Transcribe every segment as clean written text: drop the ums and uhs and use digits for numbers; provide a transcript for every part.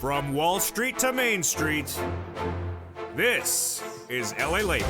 From Wall Street to Main Street, this is LALATE.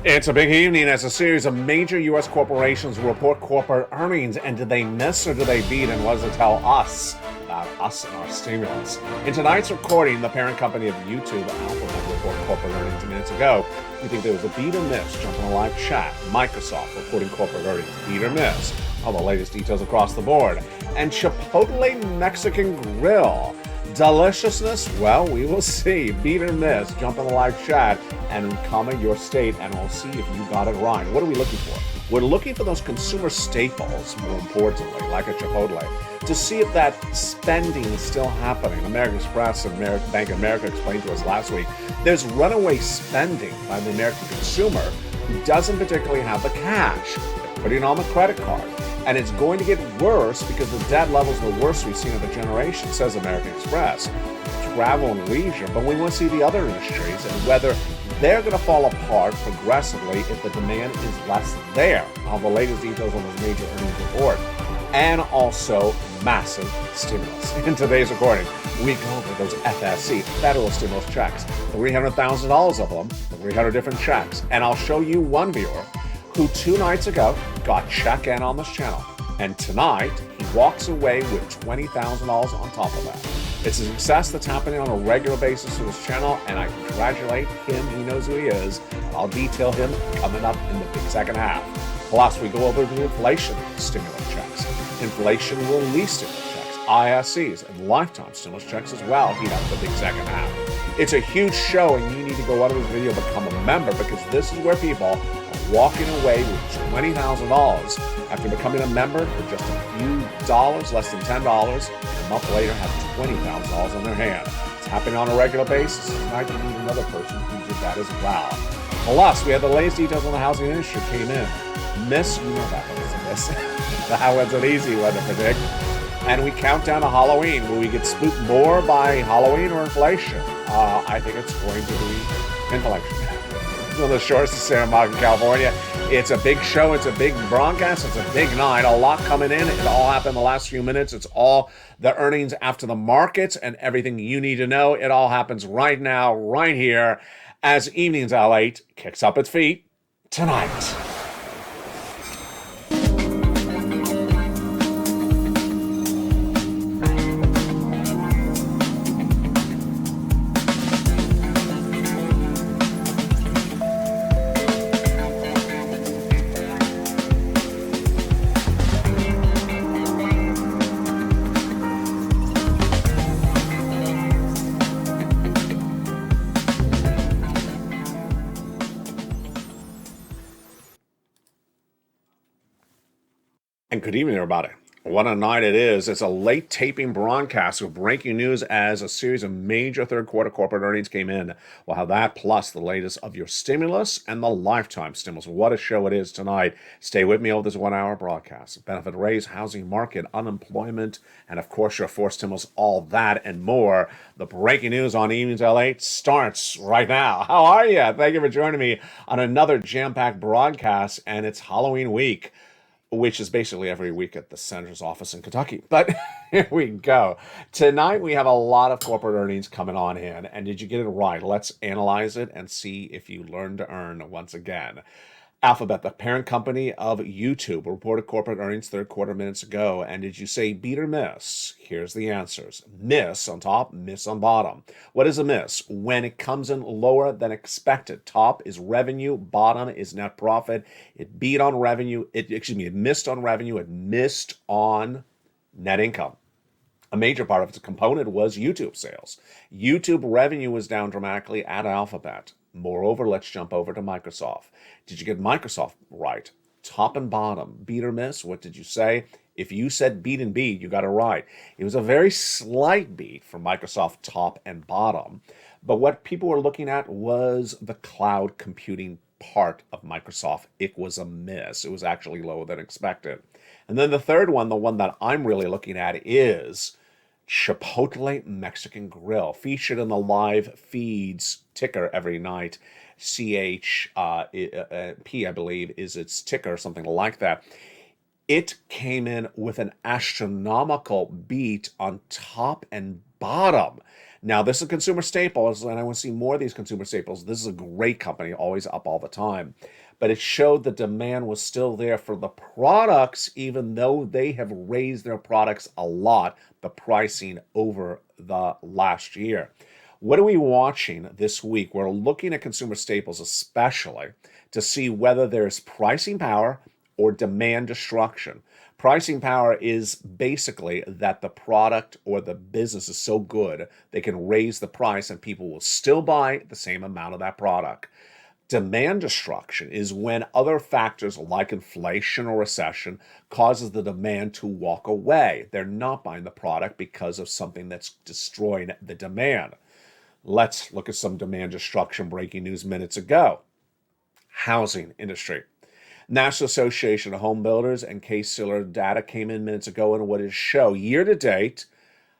It's a big evening as a series of major U.S. corporations report corporate earnings. And did they miss or did they beat? And what does it tell us about us and our stimulus? In tonight's recording, the parent company of YouTube, Alphabet, reported corporate earnings minutes ago. You think there was a beat or miss? Jump in a live chat. Microsoft reporting corporate earnings. Beat or miss? All the latest details across the board. And Chipotle Mexican Grill. Deliciousness? Well, we will see. Beat or miss? Jump in the live chat and comment your state, and we'll see if you got it right. What are we looking for? We're looking for those consumer staples, more importantly, like a Chipotle, to see if that spending is still happening. American Express and Bank of America explained to us last week, there's runaway spending by the American consumer who doesn't particularly have the cash. They're putting on the credit card. And it's going to get worse because the debt levels are the worst we've seen of a generation, says American Express. Travel and leisure, but we want to see the other industries and whether they're going to fall apart progressively if the demand is less there. All the latest details on this major earnings report. And also massive stimulus. In today's recording, we go over those FSC, federal stimulus checks, $300,000 of them, 300 different checks. And I'll show you one viewer who 2 nights ago got check in on this channel. And tonight, he walks away with $20,000 on top of that. It's a success that's happening on a regular basis to this channel, and I congratulate him. He knows who he is. I'll detail him coming up in the big second half. Plus, we go over the inflation stimulus checks, inflation relief stimulus checks, ISCs, and lifetime stimulus checks as well. Heat up the big second half. It's a huge show, and you need to go out of this video, become a member, because this is where people are walking away with $20,000 after becoming a member for just a few dollars, less than $10, and a month later have $20,000 in their hand. It's happening on a regular basis. Tonight you need another person who did that as well. Plus, we have the latest details on the housing industry came in. Miss, you know that one is a miss. That one's an easy one to predict. And we count down to Halloween. Will we get spooked more by Halloween or inflation? I think it's going to be inflation. One of the shortest of Santa Monica, California. It's a big show. It's a big broadcast. It's a big night. A lot coming in. It all happened in the last few minutes. It's all the earnings after the markets and everything you need to know. It all happens right now, right here, as Evenings LALATE kicks up its feet tonight. And good evening, everybody. What a night it is. It's a late taping broadcast with breaking news as a series of major third quarter corporate earnings came in. We'll have that plus the latest of your stimulus and the lifetime stimulus. What a show it is tonight. Stay with me over this 1 hour broadcast. Benefit raise, housing market, unemployment, and of course your forced stimulus, all that and more. The breaking news on Evenings LALATE starts right now. How are you? Thank you for joining me on another jam-packed broadcast, and it's Halloween week, which is basically every week at the senator's office in Kentucky. But here we go. Tonight we have a lot of corporate earnings coming on in. And did you get it right? Let's analyze it and see if you learn to earn once again. Alphabet, the parent company of YouTube, reported corporate earnings third quarter minutes ago. And did you say beat or miss? Here's the answers. Miss on top, miss on bottom. What is a miss? When it comes in lower than expected. Top is revenue, bottom is net profit. It beat on revenue, it missed on revenue, it missed on net income. A major part of its component was YouTube sales. YouTube revenue was down dramatically at Alphabet. Moreover, let's jump over to Microsoft. Did you get Microsoft right? Top and bottom, beat or miss? What did you say? If you said beat and beat, you got it right. It was a very slight beat for Microsoft top and bottom. But what people were looking at was the cloud computing part of Microsoft. It was a miss. It was actually lower than expected. And then the third one, the one that I'm really looking at, is Chipotle Mexican Grill, featured in the live feeds ticker every night. CHP, I believe, is its ticker, something like that. It came in with an astronomical beat on top and bottom. Now, this is consumer staples, and I want to see more of these consumer staples. This is a great company, always up all the time. But it showed the demand was still there for the products, even though they have raised their products a lot, the pricing over the last year. What are we watching this week? We're looking at consumer staples, especially to see whether there's pricing power or demand destruction. Pricing power is basically that the product or the business is so good they can raise the price and people will still buy the same amount of that product. Demand destruction is when other factors like inflation or recession causes the demand to walk away. They're not buying the product because of something that's destroying the demand. Let's look at some demand destruction breaking news minutes ago. Housing industry. National Association of Home Builders and Case-Shiller data came in minutes ago, and what it show year to date,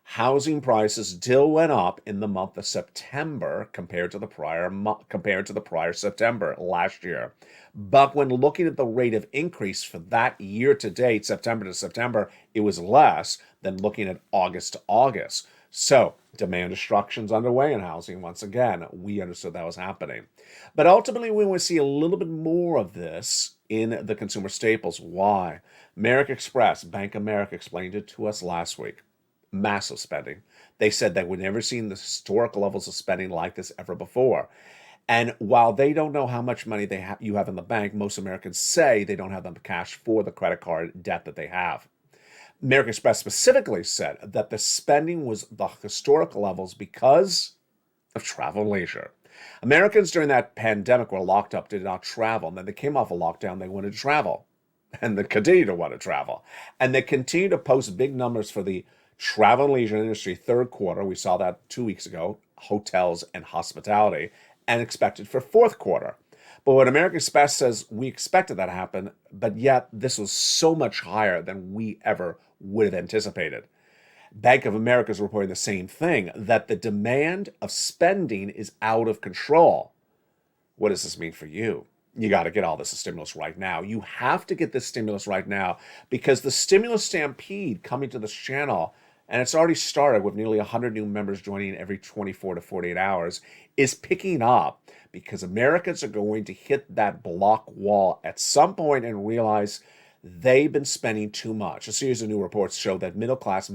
housing prices still went up in the month of September compared to the prior September last year. But when looking at the rate of increase for that year to date, September to September, it was less than looking at August to August. So demand destruction's underway in housing once again. We understood that was happening. But ultimately, we want to see a little bit more of this in the consumer staples. Why? American Express, Bank of America explained it to us last week. Massive spending. They said that we've never seen the historical levels of spending like this ever before. And while they don't know how much money you have in the bank, most Americans say they don't have the cash for the credit card debt that they have. American Express specifically said that the spending was the historical levels because of travel and leisure. Americans during that pandemic were locked up, did not travel. And then they came off a lockdown, they wanted to travel. And they continue to want to travel. And they continue to post big numbers for the travel and leisure industry third quarter. We saw that 2 weeks ago, hotels and hospitality, and expected for fourth quarter. But what American Express says, we expected that to happen, but yet this was so much higher than we ever would have anticipated. Bank of America is reporting the same thing, that the demand of spending is out of control. What does this mean for you? You got to get all this stimulus right now. You have to get this stimulus right now because the stimulus stampede coming to this channel, and it's already started with nearly 100 new members joining every 24 to 48 hours, is picking up because Americans are going to hit that block wall at some point and realize they've been spending too much. A series of new reports show that middle class,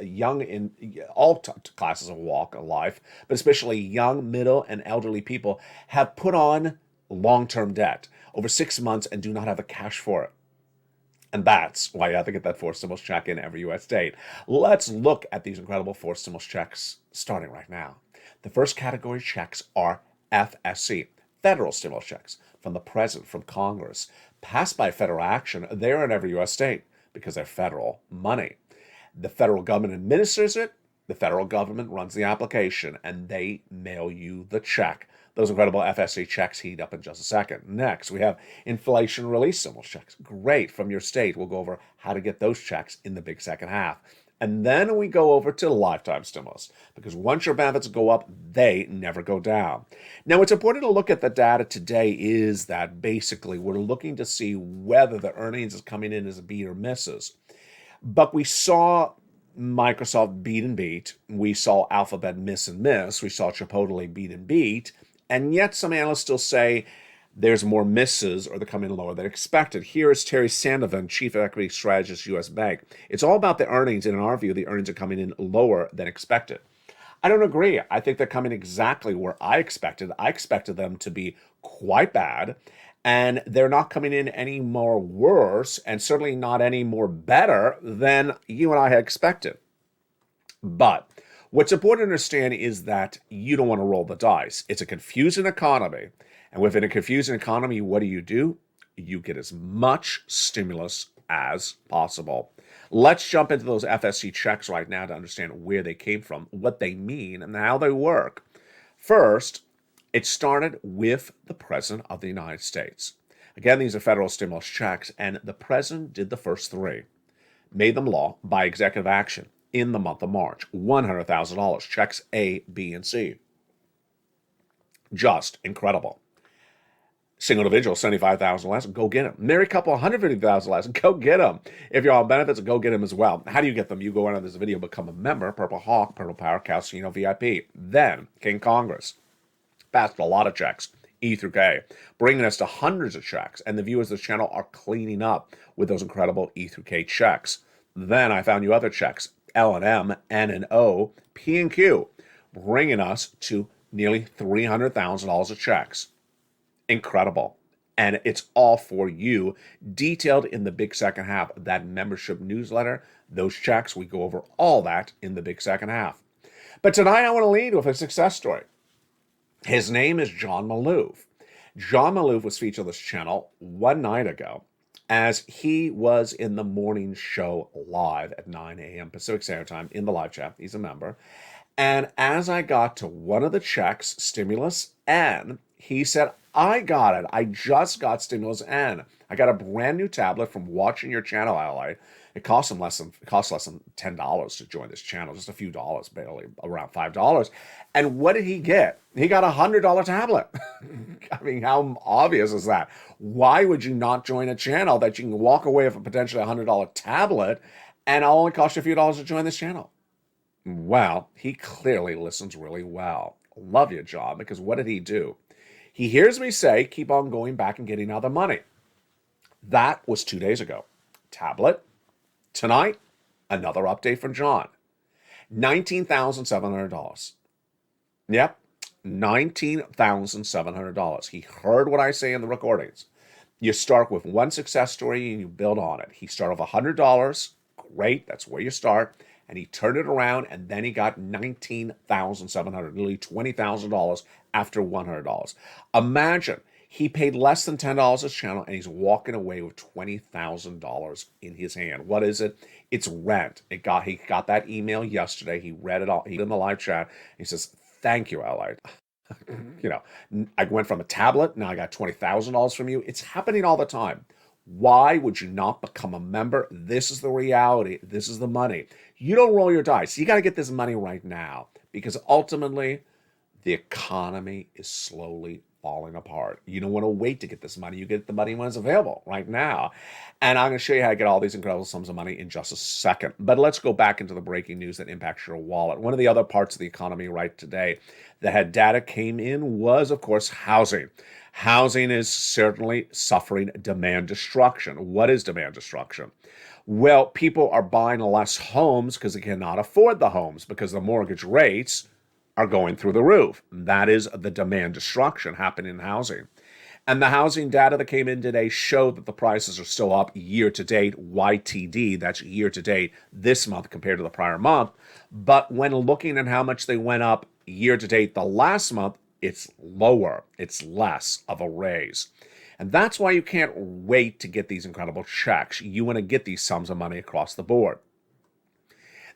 young in all classes of walk of life, but especially young, middle, and elderly people have put on long-term debt over 6 months and do not have the cash for it. And that's why you have to get that forced stimulus check in every U.S. state. Let's look at these incredible forced stimulus checks starting right now. The first category checks are FSC, federal stimulus checks from the president, from Congress. Passed by federal action, they're in every U.S. state because they're federal money. The federal government administers it, the federal government runs the application, and they mail you the check. Those incredible FSC checks heat up in just a second. Next, we have inflation relief stimulus checks. Great, from your state. We'll go over how to get those checks in the big second half. And then we go over to lifetime stimulus, because once your benefits go up, they never go down. Now, what's important to look at the data today is that basically we're looking to see whether the earnings is coming in as a beat or misses. But we saw Microsoft beat and beat. We saw Alphabet miss and miss. We saw Chipotle beat and beat. And yet some analysts still say there's more misses or they're coming in lower than expected. Here is Terry Sandovan, Chief Equity Strategist, U.S. Bank. It's all about the earnings, and in our view, the earnings are coming in lower than expected. I don't agree. I think they're coming exactly where I expected. I expected them to be quite bad, and they're not coming in any more worse, and certainly not any more better than you and I had expected. But what's important to understand is that you don't want to roll the dice. It's a confusing economy. And within a confusing economy, what do? You get as much stimulus as possible. Let's jump into those FSC checks right now to understand where they came from, what they mean, and how they work. First, it started with the President of the United States. Again, these are federal stimulus checks, and the President did the first three, made them law by executive action in the month of March. $100,000, checks A, B, and C. Just incredible. Single individual, 75,000 less, go get them. Married couple, 150,000 less, go get them. If you're on benefits, go get them as well. How do you get them? You go into this video, become a member, Purple Hawk, Purple Power, Calcino VIP. Then, King Congress passed a lot of checks, E through K, bringing us to hundreds of checks. And the viewers of this channel are cleaning up with those incredible E through K checks. Then I found you other checks, L and M, N and O, P and Q, bringing us to nearly $300,000 of checks. Incredible. And it's all for you, detailed in the big second half of that membership newsletter. Those checks, we go over all that in the big second half. But tonight I want to lead with a success story. His name is John Maloof. John Maloof was featured on this channel one night ago as he was in the morning show live at 9 a.m. Pacific Standard Time in the live chat. He's a member. And as I got to one of the checks, Stimulus N, he said, I got it. I just got Stimulus N. I got a brand new tablet from watching your channel, Ally. It costs less than $10 to join this channel, just a few dollars, barely around $5. And what did he get? He got a $100 tablet. I mean, how obvious is that? Why would you not join a channel that you can walk away with a potentially $100 tablet and it'll only cost you a few dollars to join this channel? Well, he clearly listens really well. Love you, John, because what did he do? He hears me say, keep on going back and getting other money. That was 2 days ago. Tablet. Tonight, another update from John. $19,700. Yep, $19,700. He heard what I say in the recordings. You start with one success story and you build on it. He started with $100. Great, that's where you start. And he turned it around, and then he got $19,700, nearly $20,000 after $100. Imagine he paid less than $10 his channel, and he's walking away with $20,000 in his hand. What is it? It's rent. He got that email yesterday. He read it all. He in the live chat. He says, "Thank you, Ally." I went from a tablet. Now I got $20,000 from you. It's happening all the time. Why would you not become a member? This is the reality. This is the money. You don't roll your dice. You got to get this money right now because ultimately the economy is slowly falling apart. You don't want to wait to get this money. You get the money when it's available right now. And I'm going to show you how to get all these incredible sums of money in just a second. But let's go back into the breaking news that impacts your wallet. One of the other parts of the economy right today that had data came in was, of course, housing. Housing is certainly suffering demand destruction. What is demand destruction? Well, people are buying less homes because they cannot afford the homes because the mortgage rates are going through the roof. That is the demand destruction happening in housing. And the housing data that came in today showed that the prices are still up year to date, YTD, that's year to date this month compared to the prior month. But when looking at how much they went up year to date the last month, it's lower, it's less of a raise. And that's why you can't wait to get these incredible checks. You want to get these sums of money across the board.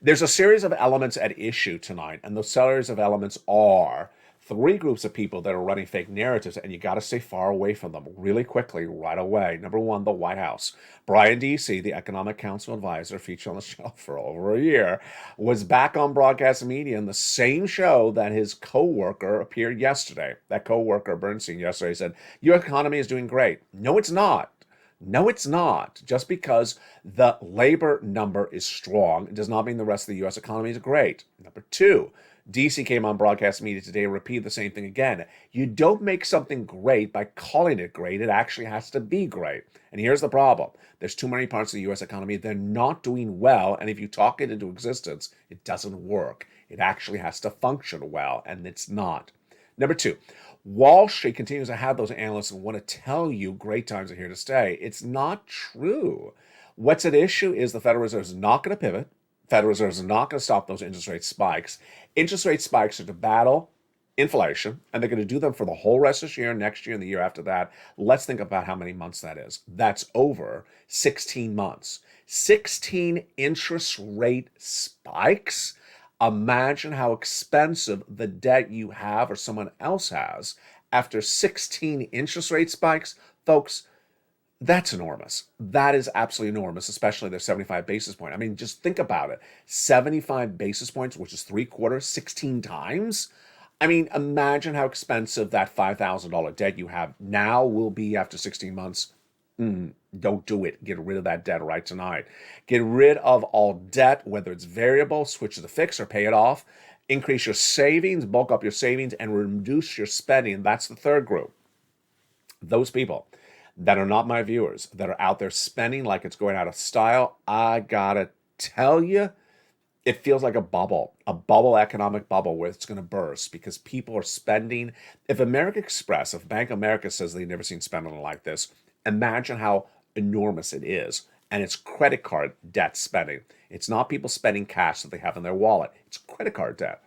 There's a series of elements at issue tonight, and those series of elements are three groups of people that are running fake narratives, and you got to stay far away from them really quickly, right away. Number one, the White House. Brian D.C., the Economic Council advisor featured on the show for over a year, was back on broadcast media in the same show that his co-worker appeared yesterday. That co-worker, Bernstein, yesterday said, your economy is doing great. No, it's not. No, it's not. Just because the labor number is strong, it does not mean the rest of the U.S. economy is great. Number two, DC came on broadcast media today and repeated the same thing again. You don't make something great by calling it great. It actually has to be great. And here's the problem. There's too many parts of the U.S. economy. They're not doing well. And if you talk it into existence, it doesn't work. It actually has to function well, and it's not. Number two, Wall Street continues to have those analysts who want to tell you great times are here to stay. It's not true. What's at issue is the Federal Reserve is not going to pivot. Federal Reserve is not going to stop those interest rate spikes. Interest rate spikes are to battle inflation, and they're going to do them for the whole rest of this year, next year, and the year after that. Let's think about how many months that is. That's over 16 months. 16 interest rate spikes? Imagine how expensive the debt you have or someone else has after 16 interest rate spikes. Folks, that's enormous. That is absolutely enormous, especially their 75 basis point. I mean, just think about it. 75 basis points, which is 3/4, 16 times. I mean, imagine how expensive that $5,000 debt you have now will be after 16 months. Don't do it. Get rid of that debt right tonight. Get rid of all debt, whether it's variable, switch to the fixed, or pay it off. Increase your savings, bulk up your savings, and reduce your spending. That's the third group. Those people that are not my viewers, that are out there spending like it's going out of style, I gotta tell you, it feels like a bubble, economic bubble where it's going to burst because people are spending. If American Express, if Bank of America says they've never seen spending like this, imagine how enormous it is. And it's credit card debt spending. It's not people spending cash that they have in their wallet. It's credit card debt.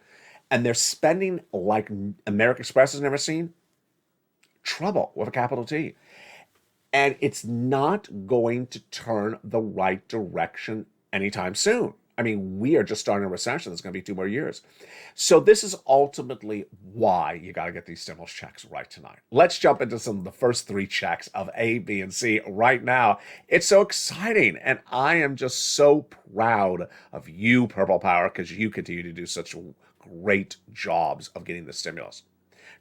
And they're spending like American Express has never seen. Trouble with a capital T. And it's not going to turn the right direction anytime soon. I mean, we are just starting a recession. That's going to be 2 more years. So this is ultimately why you got to get these stimulus checks right tonight. Let's jump into some of the first 3 checks of A, B, and C right now. It's so exciting. And I am just so proud of you, Purple Power, because you continue to do such great jobs of getting the stimulus.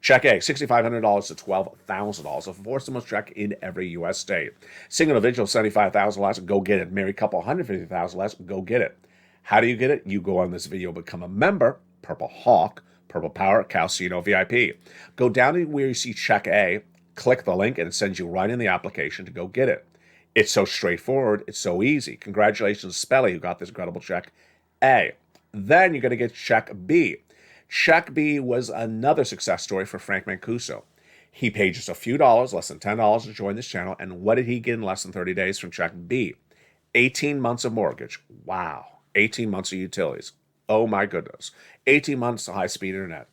Check A, $6,500 to $12,000, a fourth stimulus check in every U.S. state. Single individual, $75,000 less, go get it. Married couple, $150,000 less, go get it. How do you get it? You go on this video, become a member, Purple Hawk, Purple Power, Calcino VIP. Go down to where you see Check A, click the link, and it sends you right in the application to go get it. It's so straightforward. It's so easy. Congratulations, Spelly, who got this incredible Check A. Then you're going to get Check B. Check B was another success story for Frank Mancuso. He paid just a few dollars, less than $10 to join this channel, and what did he get in less than 30 days from Check B? 18 months of mortgage. Wow. 18 months of utilities. Oh my goodness. 18 months of high-speed internet.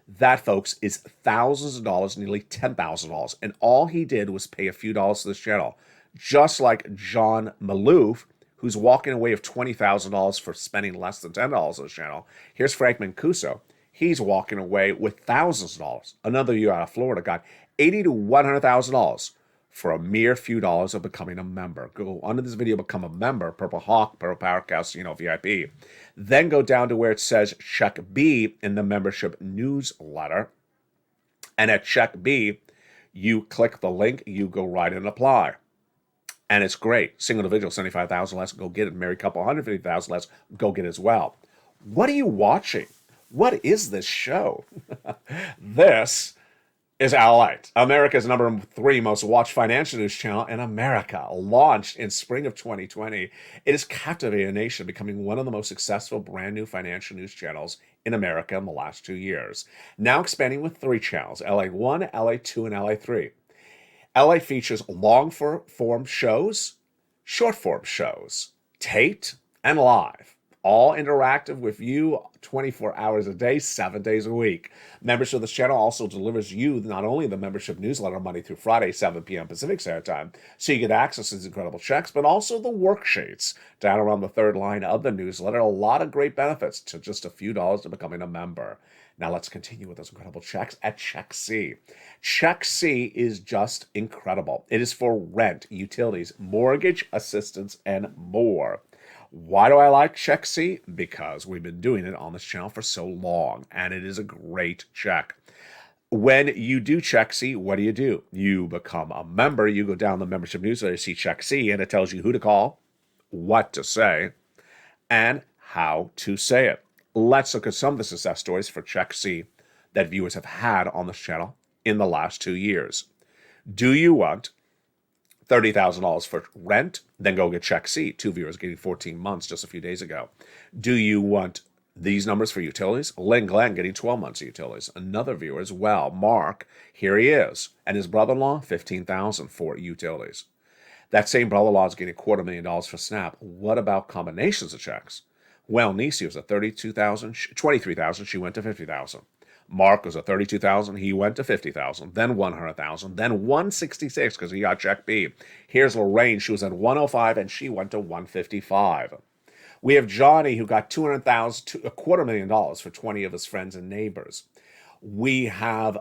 That, folks, is thousands of dollars, nearly $10,000. And all he did was pay a few dollars to this channel. Just like John Maloof, who's walking away with $20,000 for spending less than $10 on this channel. Here's Frank Mancuso. He's walking away with thousands of dollars. Another you out of Florida got $80,000 to $100,000 for a mere few dollars of becoming a member. Go under this video, become a member, Purple Hawk, Purple Power, Calcino VIP. Then go down to where it says Check B in the membership newsletter. And at Check B, you click the link, you go right and apply. And it's great. Single individual, $75,000 less, go get it. Married couple, $150,000 less, go get it as well. What are you watching? What is this show? This is LALATE, America's number 3 most watched financial news channel in America. Launched in spring of 2020, it has captivated a nation, becoming one of the most successful brand new financial news channels in America in the last 2 years. Now expanding with 3 channels, LA1, LA2, and LA3. LA features long-form shows, short-form shows, taped, and live. All interactive with you 24 hours a day, 7 days a week. Membership of this channel also delivers you not only the membership newsletter Monday through Friday, 7 p.m. Pacific Standard Time, so you get access to these incredible checks, but also the worksheets down around the third line of the newsletter. A lot of great benefits to just a few dollars to becoming a member. Now let's continue with those incredible checks at Check C. Check C is just incredible. It is for rent, utilities, mortgage assistance, and more. Why do I like Check C? Because we've been doing it on this channel for so long, and it is a great check. When you do Check C, what do? You become a member. You go down the membership newsletter, you see Check C, and it tells you who to call, what to say, and how to say it. Let's look at some of the success stories for Check C that viewers have had on this channel in the last 2 years. Do you want $30,000 for rent? Then go get Check C. 2 viewers getting 14 months just a few days ago. Do you want these numbers for utilities? Lynn Glenn getting 12 months of utilities. Another viewer as well, Mark, here he is. And his brother-in-law, $15,000 for utilities. That same brother-in-law is getting $250,000 for SNAP. What about combinations of checks? Well, Nisi was at $23,000. She went to $50,000. Mark was at $32,000. He went to $50,000. Then $100,000. Then $166 because he got Check B. Here's Lorraine. She was at $105 and she went to $155. We have Johnny who got $200,000, $250,000 for 20 of his friends and neighbors. We have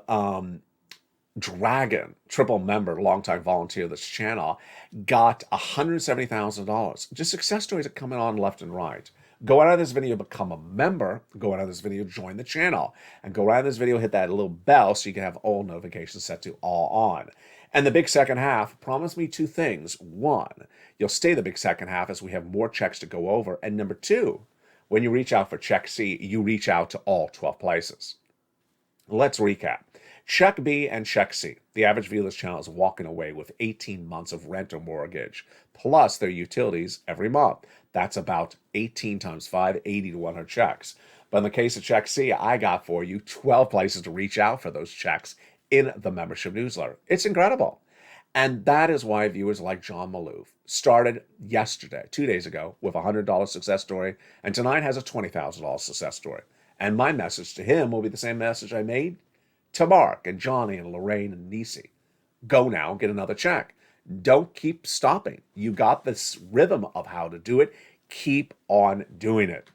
Dragon, triple member, longtime volunteer of this channel, got $170,000. Just success stories are coming on left and right. Go out of this video, become a member. Go out of this video, join the channel. And go right in this video, hit that little bell so you can have all notifications set to all on. And the big second half, promise me 2 things. 1, you'll stay the big second half as we have more checks to go over. And number 2, when you reach out for check C, you reach out to all 12 places. Let's recap. Check B and check C. The average viewer of this channel is walking away with 18 months of rent or mortgage, plus their utilities every month. That's about 18 times 5, 80 to 100 checks. But in the case of check C, I got for you 12 places to reach out for those checks in the membership newsletter. It's incredible. And that is why viewers like John Maloof started yesterday, 2 days ago, with a $100 success story, and tonight has a $20,000 success story. And my message to him will be the same message I made to Mark and Johnny and Lorraine and Nisi. Go now, get another check. Don't keep stopping. You got this rhythm of how to do it. Keep on doing it.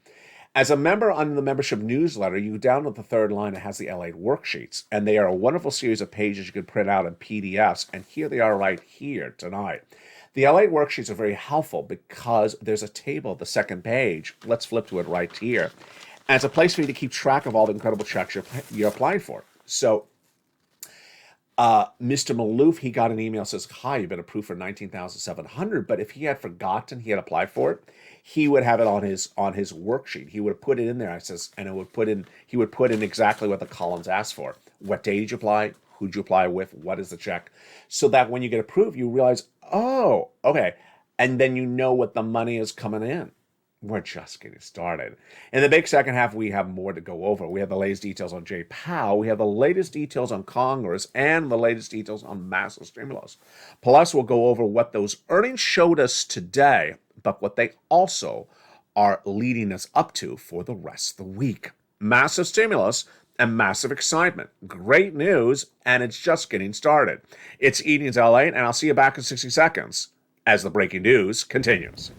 As a member on the membership newsletter, you download the third line. It has the LALATE worksheets, and they are a wonderful series of pages you can print out in PDFs, and here they are right here tonight. The LALATE worksheets are very helpful because there's a table, the second page. Let's flip to it right here. And it's a place for you to keep track of all the incredible checks you're applying for. So Mr. Maloof, he got an email that says, hi, you've been approved for $19,700. But if he had forgotten he had applied for it, he would have it on his worksheet. He would have put it in there. He would put in exactly what the columns asked for. What day did you apply? Who'd you apply with? What is the check? So that when you get approved, you realize, oh, okay. And then you know what the money is coming in. We're just getting started. In the big second half, we have more to go over. We have the latest details on Jay Powell. We have the latest details on Congress and the latest details on massive stimulus. Plus, we'll go over what those earnings showed us today, but what they also are leading us up to for the rest of the week. Massive stimulus and massive excitement. Great news, and it's just getting started. It's Evenings LA, and I'll see you back in 60 seconds as the breaking news continues.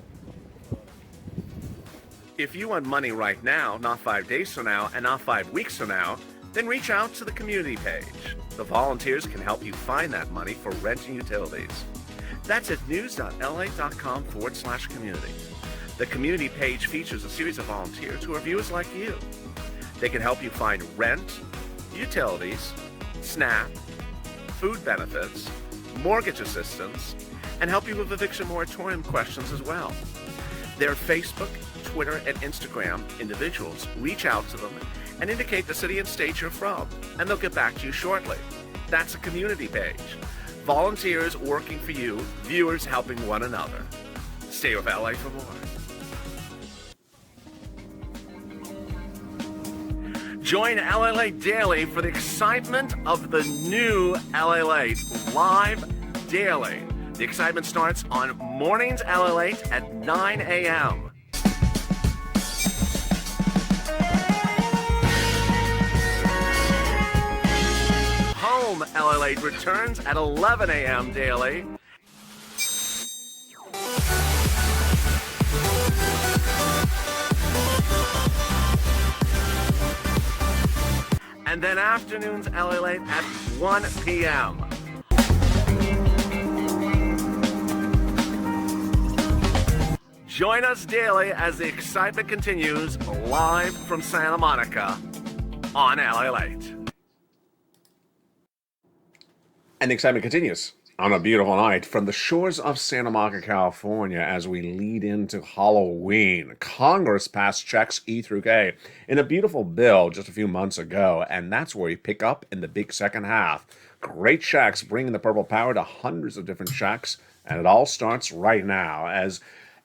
If you want money right now, not 5 days from now, and not 5 weeks from now, then reach out to the community page. The volunteers can help you find that money for rent and utilities. That's at news.la.com/community. The community page features a series of volunteers who are viewers like you. They can help you find rent, utilities, SNAP, food benefits, mortgage assistance, and help you with eviction moratorium questions as well. Their Facebook, Twitter, and Instagram individuals reach out to them and indicate the city and state you're from, and they'll get back to you shortly. That's a community page. Volunteers working for you, viewers helping one another. Stay with LA for more. Join LALATE Daily for the excitement of the new LALATE live daily. The excitement starts on mornings LALATE at 9 a.m. Home LALATE returns at 11 a.m. daily. And then afternoons LALATE at 1 p.m. Join us daily as the excitement continues live from Santa Monica on LALATE. And the excitement continues on a beautiful night from the shores of Santa Monica, California, as we lead into Halloween. Congress passed checks E through K in a beautiful bill just a few months ago, and that's where we pick up in the big second half. Great checks bringing the purple power to hundreds of different checks, and it all starts right now as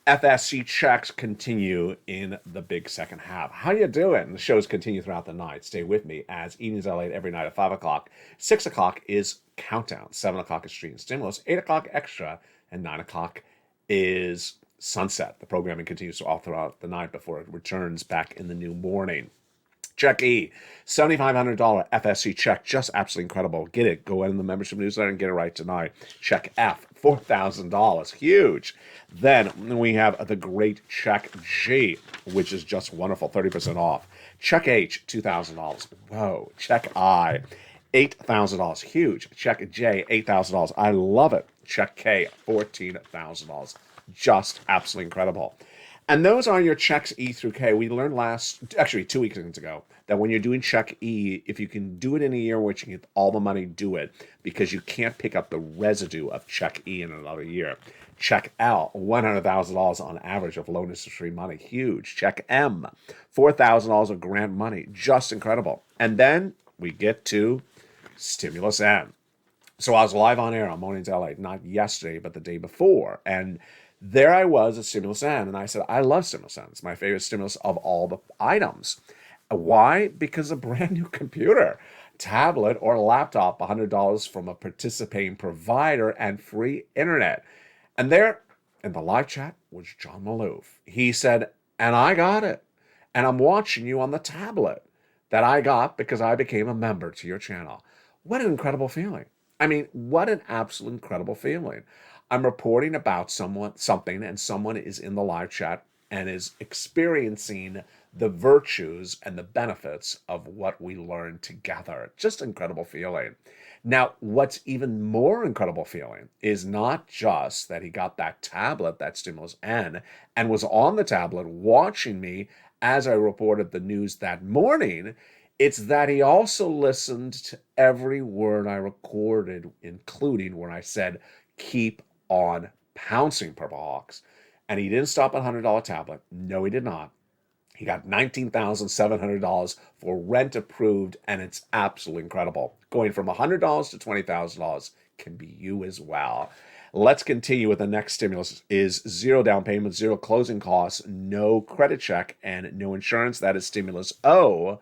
FSC checks continue in the big second half. How you doing? The shows continue throughout the night. Stay with me as Evenings LA every night at 5 o'clock. 6 o'clock is Countdown. 7 o'clock is Street and Stimulus. 8 o'clock Extra. And 9 o'clock is Sunset. The programming continues all throughout the night before it returns back in the new morning. Check E, $7,500 FSC check, just absolutely incredible. Get it. Go in the membership newsletter and get it right tonight. Check F, $4,000, huge. Then we have the great check G, which is just wonderful, 30% off. Check H, $2,000. Whoa. Check I, $8,000, huge. Check J, $8,000. I love it. Check K, $14,000. Just absolutely incredible. And those are your checks E through K. We learned actually 2 weeks ago, that when you're doing check E, if you can do it in a year in which you get all the money, do it, because you can't pick up the residue of check E in another year. Check L, $100,000 on average of loan interest-free money. Huge. Check M, $4,000 of grant money. Just incredible. And then we get to Stimulus N. So I was live on air on Mornings LA, not yesterday, but the day before. And there I was at Stimulus N, and I said, I love Stimulus N. It's my favorite stimulus of all the items. Why? Because a brand new computer, tablet, or laptop, $100 from a participating provider, and free internet. And there in the live chat was John Maloof. He said, and I got it. And I'm watching you on the tablet that I got because I became a member to your channel. What an incredible feeling. I mean, what an absolute incredible feeling. I'm reporting about something, and someone is in the live chat and is experiencing the virtues and the benefits of what we learned together. Just incredible feeling. Now, what's even more incredible feeling is not just that he got that tablet, that Stimulus N, and was on the tablet watching me as I reported the news that morning. It's that he also listened to every word I recorded, including when I said, keep on pouncing, Purple Hawks. And he didn't stop at $100 tablet. No, he did not. He got $19,700 for rent approved, and it's absolutely incredible. Going from $100 to $20,000 can be you as well. Let's continue with the next stimulus is zero down payment, zero closing costs, no credit check, and no insurance. That is stimulus O.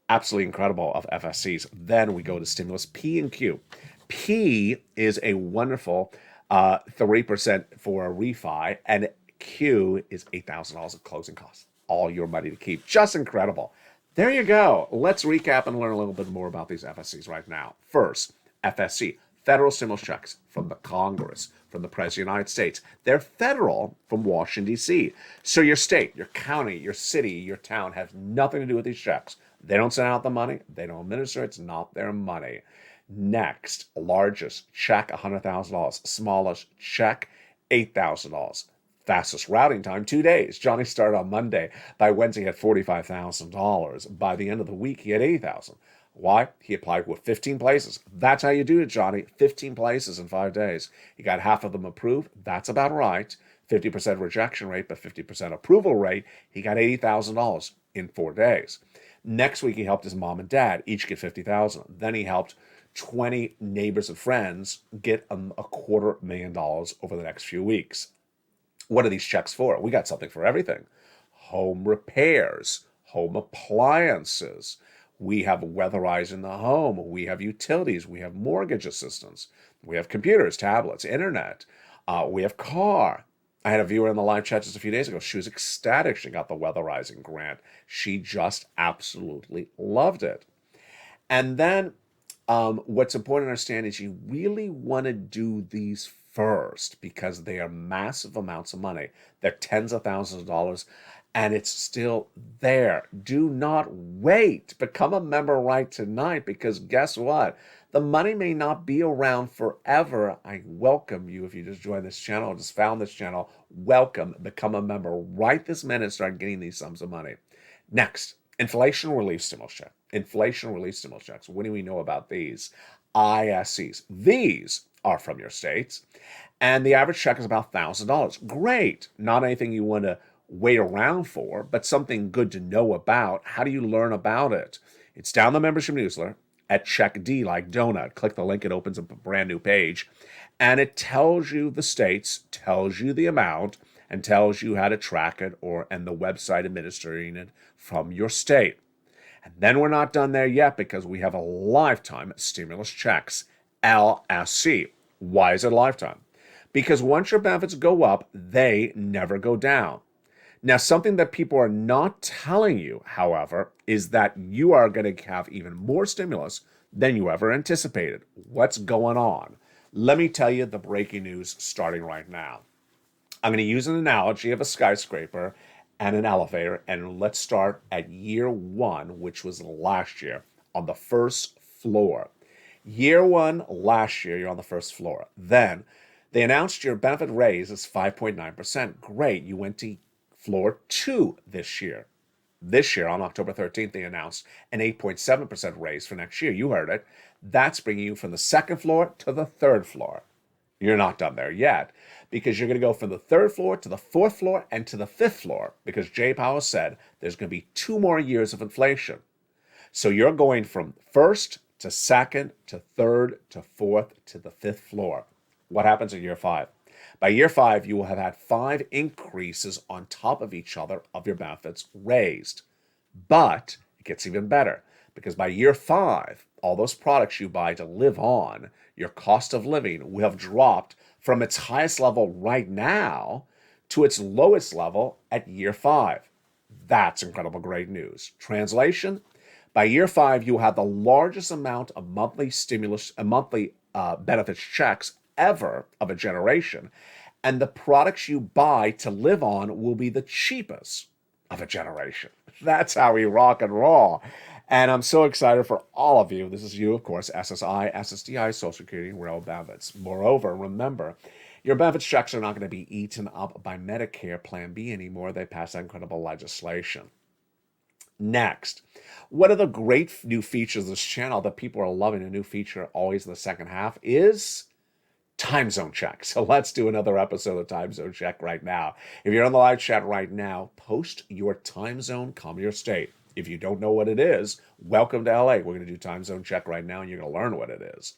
Absolutely incredible of FSCs. Then we go to stimulus P and Q. P is a wonderful 3% for a refi, and Q is $8,000 of closing costs. All your money to keep. Just incredible. There you go. Let's recap and learn a little bit more about these FSCs right now. First, FSC, federal stimulus checks from the Congress, from the President of the United States. They're federal from Washington, D.C. So your state, your county, your city, your town has nothing to do with these checks. They don't send out the money. They don't administer. It's not their money. Next, largest check, $100,000. Smallest check, $8,000. Fastest routing time, 2 days. Johnny started on Monday. By Wednesday, he had $45,000. By the end of the week, he had $80,000. Why? He applied with 15 places. That's how you do it, Johnny. 15 places in 5 days. He got half of them approved. That's about right. 50% rejection rate, but 50% approval rate. He got $80,000 in 4 days. Next week, he helped his mom and dad each get $50,000. Then he helped 20 neighbors and friends get $250,000 over the next few weeks. What are these checks for? We got something for everything. Home repairs, home appliances. We have weatherizing the home. We have utilities. We have mortgage assistance. We have computers, tablets, internet. We have car. I had a viewer in the live chat just a few days ago. She was ecstatic she got the weatherizing grant. She just absolutely loved it. And then what's important to understand is you really want to do these first because they are massive amounts of money. They're tens of thousands of dollars, and it's still there. Do not wait. Become a member right tonight because guess what? The money may not be around forever. I welcome you if you just joined this channel or just found this channel. Welcome. Become a member right this minute. Start getting these sums of money. Next, inflation relief stimulus check. Inflation relief stimulus checks. What do we know about these? ISCs. These are from your states, and the average check is about $1,000. Great. Not anything you want to wait around for, but something good to know about. How do you learn about it? It's down the membership newsletter at Check D, like donut. Click the link, it opens up a brand new page, and it tells you the states, tells you the amount, and tells you how to track it and the website administering it from your state. And then we're not done there yet because we have a lifetime stimulus checks, LSC. Why is it a lifetime? Because once your benefits go up, they never go down. Now, something that people are not telling you, however, is that you are going to have even more stimulus than you ever anticipated. What's going on? Let me tell you the breaking news starting right now. I'm going to use an analogy of a skyscraper and an elevator, and let's start at year one, which was last year, on the first floor. Year one, last year, you're on the first floor. Then they announced your benefit raise is 5.9%. Great. You went to floor 2 this year. This year, on October 13th, they announced an 8.7% raise for next year. You heard it. That's bringing you from the second floor to the third floor. You're not done there yet, because you're going to go from the third floor to the fourth floor and to the fifth floor, because Jay Powell said there's going to be 2 more years of inflation. So you're going from first to second to third to fourth to the fifth floor. What happens in year 5? By year 5, you will have had 5 increases on top of each other of your benefits raised. But it gets even better, because by year 5, all those products you buy to live on, your cost of living will have dropped from its highest level right now to its lowest level at year 5. That's incredible great news. Translation: by year 5, you will have the largest amount of monthly benefits checks ever of a generation, and the products you buy to live on will be the cheapest of a generation. That's how we rock and roll. And I'm so excited for all of you. This is you, of course, SSI, SSDI, Social Security, and Rail benefits. Moreover, remember, your benefits checks are not going to be eaten up by Medicare Plan B anymore. They passed that incredible legislation. Next, one of the great new features of this channel that people are loving, a new feature always in the second half, is time zone check. So let's do another episode of time zone check right now. If you're on the live chat right now, post your time zone, come your state. If you don't know what it is, welcome to LA. We're going to do time zone check right now, and you're going to learn what it is.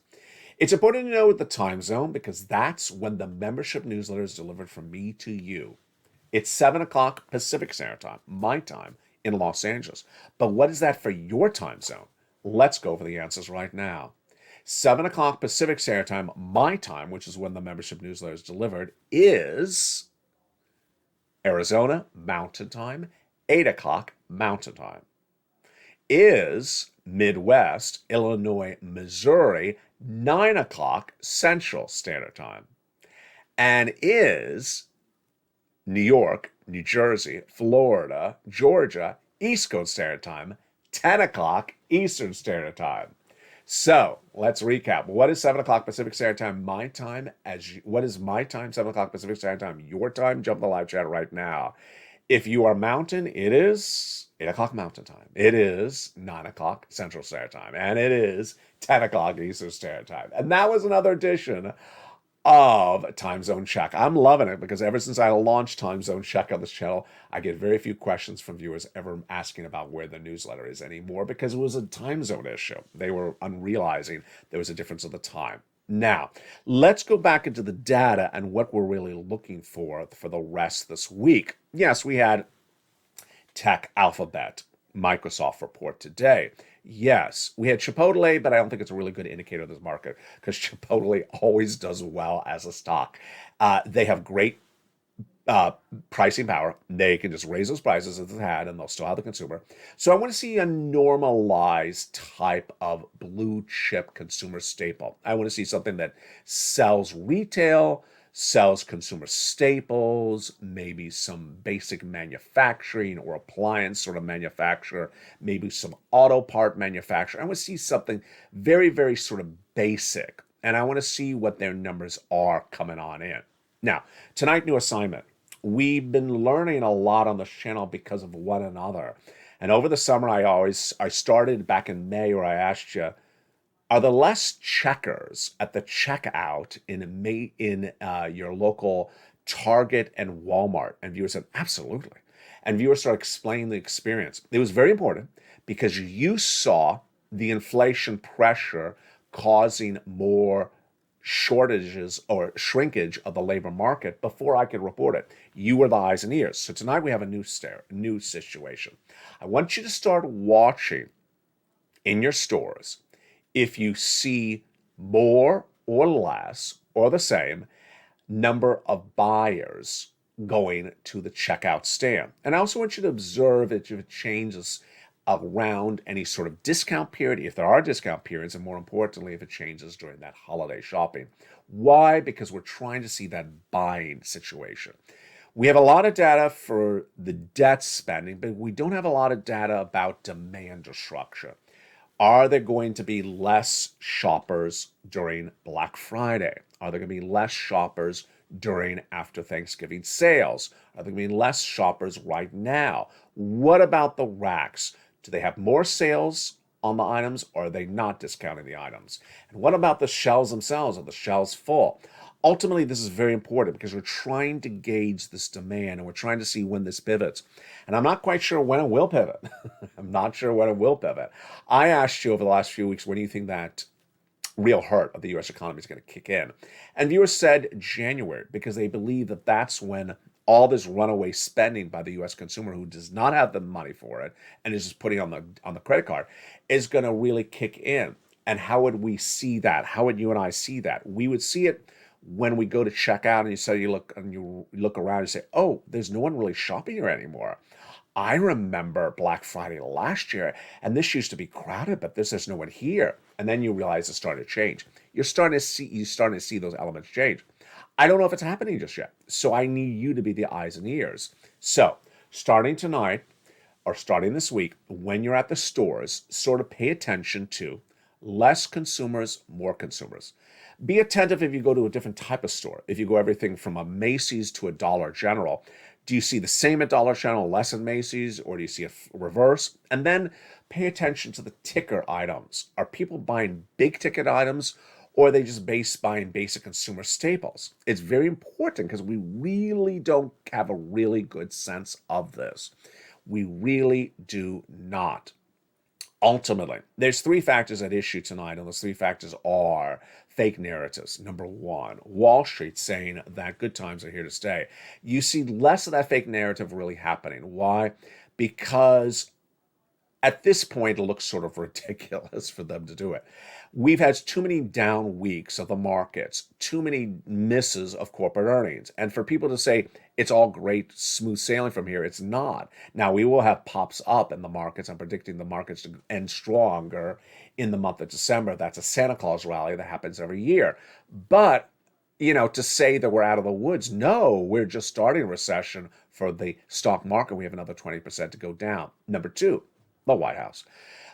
It's important to know the time zone, because that's when the membership newsletter is delivered from me to you. It's 7 o'clock Pacific Standard Time, my time, in Los Angeles. But what is that for your time zone? Let's go over the answers right now. 7 o'clock Pacific Standard Time, my time, which is when the membership newsletter is delivered, is Arizona Mountain Time, 8 o'clock Mountain Time. Is Midwest, Illinois, Missouri, 9 o'clock Central Standard Time. And is New York, New Jersey, Florida, Georgia, East Coast Standard Time, 10 o'clock Eastern Standard Time. So let's recap. What is 7 o'clock Pacific Standard Time, my time? What is my time, 7 o'clock Pacific Standard Time, your time? Jump in the live chat right now. If you are Mountain, it is 8 o'clock Mountain Time. It is 9 o'clock Central Standard Time. And it is 10 o'clock Eastern Standard Time. And that was another edition of Time Zone Check. I'm loving it, because ever since I launched Time Zone Check on this channel, I get very few questions from viewers ever asking about where the newsletter is anymore, because it was a time zone issue. They were unrealizing there was a difference of the time. Now, let's go back into the data and what we're really looking for the rest this week. Yes, we had Tech, Alphabet, Microsoft report today. Yes, we had Chipotle, but I don't think it's a really good indicator of this market, because Chipotle always does well as a stock. They have great pricing power. They can just raise those prices as they had, and they'll still have the consumer. So I want to see a normalized type of blue chip consumer staple. I want to see something that sells retail, sells consumer staples, maybe some basic manufacturing or appliance sort of manufacturer, maybe some auto part manufacturer. I want to see something very, very sort of basic, and I want to see what their numbers are coming on in. Now, tonight, new assignment. We've been learning a lot on this channel because of one another. And over the summer, I started back in May, where I asked you, are there less checkers at the checkout in your local Target and Walmart? And viewers said, absolutely. And viewers started explaining the experience. It was very important, because you saw the inflation pressure causing more shortages or shrinkage of the labor market before I could report it. You were the eyes and ears. So tonight we have a new situation. I want you to start watching in your stores if you see more or less or the same number of buyers going to the checkout stand. And I also want you to observe if it changes around any sort of discount period, if there are discount periods, and more importantly, if it changes during that holiday shopping. Why? Because we're trying to see that buying situation. We have a lot of data for the debt spending, but we don't have a lot of data about demand destruction. Are there going to be less shoppers during Black Friday? Are there going to be less shoppers during after Thanksgiving sales? Are there going to be less shoppers right now? What about the racks? Do they have more sales on the items, or are they not discounting the items? And what about the shelves themselves? Are the shelves full? Ultimately, this is very important because we're trying to gauge this demand and we're trying to see when this pivots. And I'm not quite sure when it will pivot. I'm not sure when it will pivot. I asked you over the last few weeks, when do you think that real hurt of the US economy is going to kick in? And viewers said January, because they believe that that's when all this runaway spending by the US consumer who does not have the money for it and is just putting on the credit card is going to really kick in. And how would we see that? How would you and I see that? We would see it when we go to check out and you look around and say, "Oh, there's no one really shopping here anymore." I remember Black Friday last year, and this used to be crowded, but there's no one here. And then you realize it's starting to change. You're starting to see those elements change. I don't know if it's happening just yet. So I need you to be the eyes and ears. So starting tonight or starting this week, when you're at the stores, sort of pay attention to less consumers, more consumers. Be attentive if you go to a different type of store. If you go everything from a Macy's to a Dollar General, do you see the same at Dollar General, less in Macy's, or do you see a reverse? And then pay attention to the ticker items. Are people buying big ticket items, or are they just buying basic consumer staples? It's very important because we really don't have a really good sense of this. We really do not. Ultimately, there's three factors at issue tonight, and those three factors are fake narratives. Number one, Wall Street saying that good times are here to stay. You see less of that fake narrative really happening. Why? Because at this point, it looks sort of ridiculous for them to do it. We've had too many down weeks of the markets, too many misses of corporate earnings. And for people to say it's all great, smooth sailing from here, it's not. Now, we will have pops up in the markets. I'm predicting the markets to end stronger in the month of December. That's a Santa Claus rally that happens every year. But, to say that we're out of the woods, no, we're just starting a recession for the stock market. We have another 20% to go down. Number two, the White House.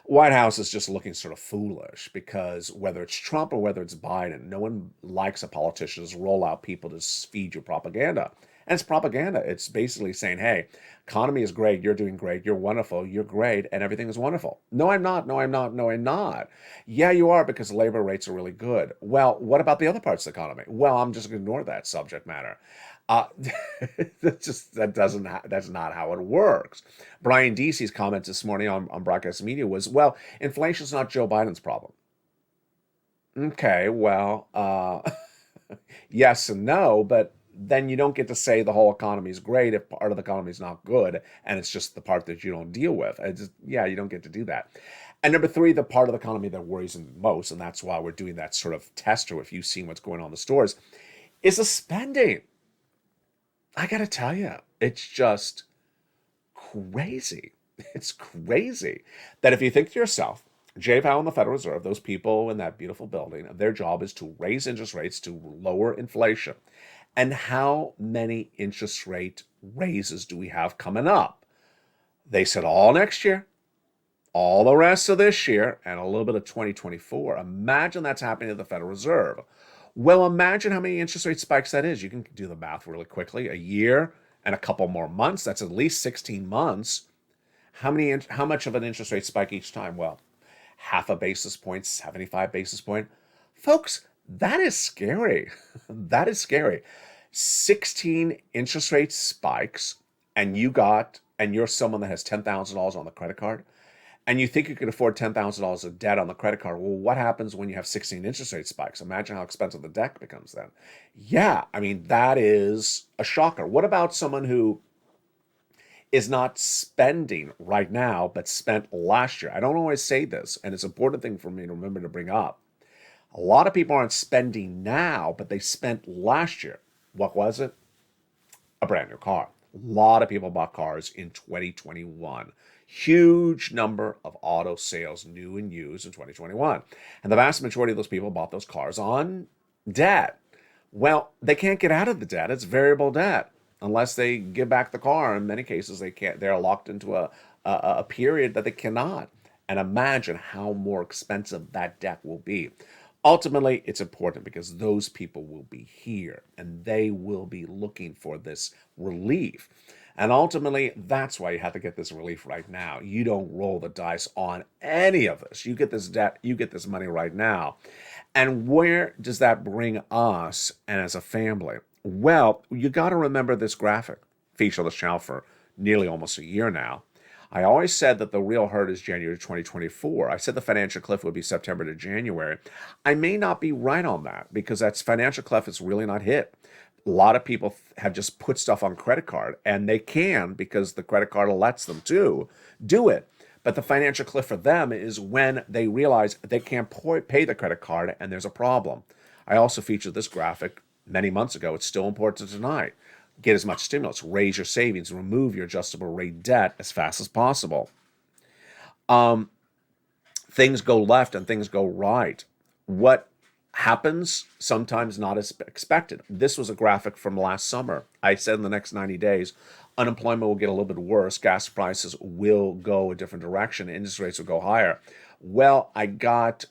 White House is just looking sort of foolish because whether it's Trump or whether it's Biden, no one likes a politician to roll out people to feed you propaganda. And it's propaganda. It's basically saying, hey, economy is great. You're doing great. You're wonderful. You're great. And everything is wonderful. No, I'm not. No, I'm not. No, I'm not. Yeah, you are because labor rates are really good. Well, what about the other parts of the economy? Well, I'm just going to ignore that subject matter. That's not how it works. Brian Deasy's comment this morning on broadcast media was, well, inflation's not Joe Biden's problem. Okay, well, yes and no, but then you don't get to say the whole economy is great if part of the economy is not good, and it's just the part that you don't deal with. You don't get to do that. And number three, the part of the economy that worries me most, and that's why we're doing that sort of tester if you've seen what's going on in the stores, is the spending. I got to tell you, it's just crazy. It's crazy that if you think to yourself, Jay Powell and the Federal Reserve, those people in that beautiful building, their job is to raise interest rates to lower inflation. And how many interest rate raises do we have coming up? They said all next year, all the rest of this year, and a little bit of 2024. Imagine that's happening at the Federal Reserve. Well, imagine how many interest rate spikes that is. You can do the math really quickly. A year and a couple more months. That's at least 16 months. How much of an interest rate spike each time? Well, half a basis point, 75 basis point. Folks, that is scary. That is scary. 16 interest rate spikes, and you're someone that has $10,000 on the credit card, and you think you can afford $10,000 of debt on the credit card. Well, what happens when you have 16 interest rate spikes? Imagine how expensive the debt becomes then. Yeah, I mean, that is a shocker. What about someone who is not spending right now, but spent last year? I don't always say this, and it's an important thing for me to remember to bring up. A lot of people aren't spending now, but they spent last year. What was it? A brand new car. A lot of people bought cars in 2021. Huge number of auto sales, new and used, in 2021. And the vast majority of those people bought those cars on debt. Well, they can't get out of the debt. It's variable debt. Unless they give back the car. In many cases, they can't. They're locked into a period that they cannot. And imagine how more expensive that debt will be. Ultimately, it's important because those people will be here and they will be looking for this relief. And ultimately, that's why you have to get this relief right now. You don't roll the dice on any of this. You get this debt, you get this money right now. And where does that bring us and as a family? Well, you got to remember this graphic. Featured on this channel for nearly almost a year now. I always said that the real hurt is January 2024. I said the financial cliff would be September to January. I may not be right on that because that financial cliff is really not hit. A lot of people have just put stuff on credit card, and they can because the credit card lets them to do it. But the financial cliff for them is when they realize they can't pay the credit card and there's a problem. I also featured this graphic many months ago. It's still important tonight. Get as much stimulus, raise your savings, remove your adjustable rate debt as fast as possible. Things go left and things go right. What happens sometimes not as expected. This was a graphic from last summer. I said in the next 90 days, unemployment will get a little bit worse. Gas prices will go a different direction. Interest rates will go higher. Well, I got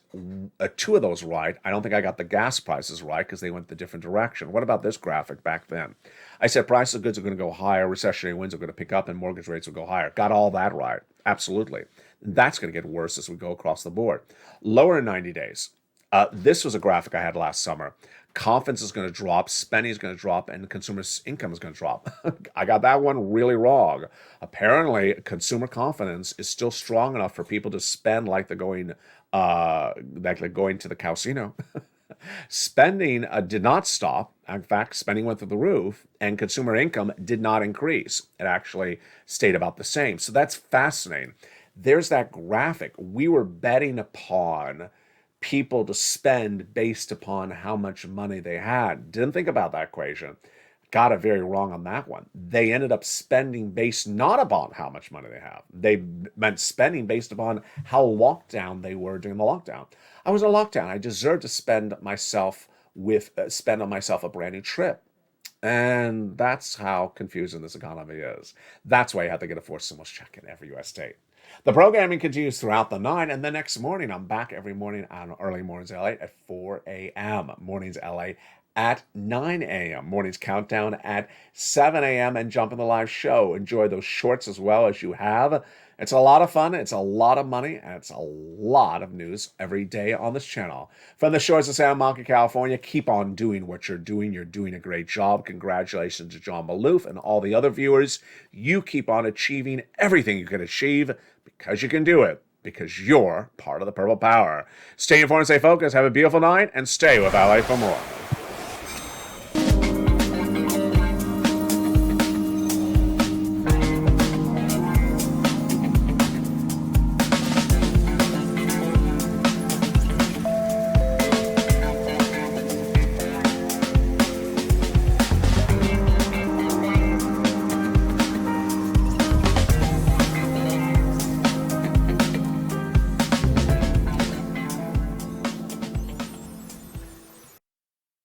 two of those right. I don't think I got the gas prices right because they went the different direction. What about this graphic back then? I said prices of goods are going to go higher, recessionary winds are going to pick up, and mortgage rates will go higher. Got all that right. Absolutely. That's going to get worse as we go across the board. Lower in 90 days. This was a graphic I had last summer. Confidence is going to drop, spending is going to drop, and consumer income is going to drop. I got that one really wrong. Apparently, consumer confidence is still strong enough for people to spend like they're going to the casino. Spending did not stop. In fact, spending went through the roof, and consumer income did not increase. It actually stayed about the same. So that's fascinating. There's that graphic. We were betting upon people to spend based upon how much money they had. Didn't think about that equation. Got it very wrong on that one. They ended up spending based not upon how much money they have. They meant spending based upon how locked down they were during the lockdown. I was in a lockdown. I deserved to spend on myself a brand new trip. And that's how confusing this economy is. That's why you have to get a forced stimulus check in every U.S. state. The programming continues throughout the night, and the next morning, I'm back every morning on Early Mornings LA at 4 a.m. Mornings LA at 9 a.m. Mornings Countdown at 7 a.m. and jump in the live show. Enjoy those shorts as well as you have. It's a lot of fun, it's a lot of money, and it's a lot of news every day on this channel. From the shores of San Monkey, California, keep on doing what you're doing. You're doing a great job. Congratulations to John Maloof and all the other viewers. You keep on achieving everything you can achieve because you can do it, because you're part of the Purple Power. Stay informed, stay focused, have a beautiful night, and stay with LA for more.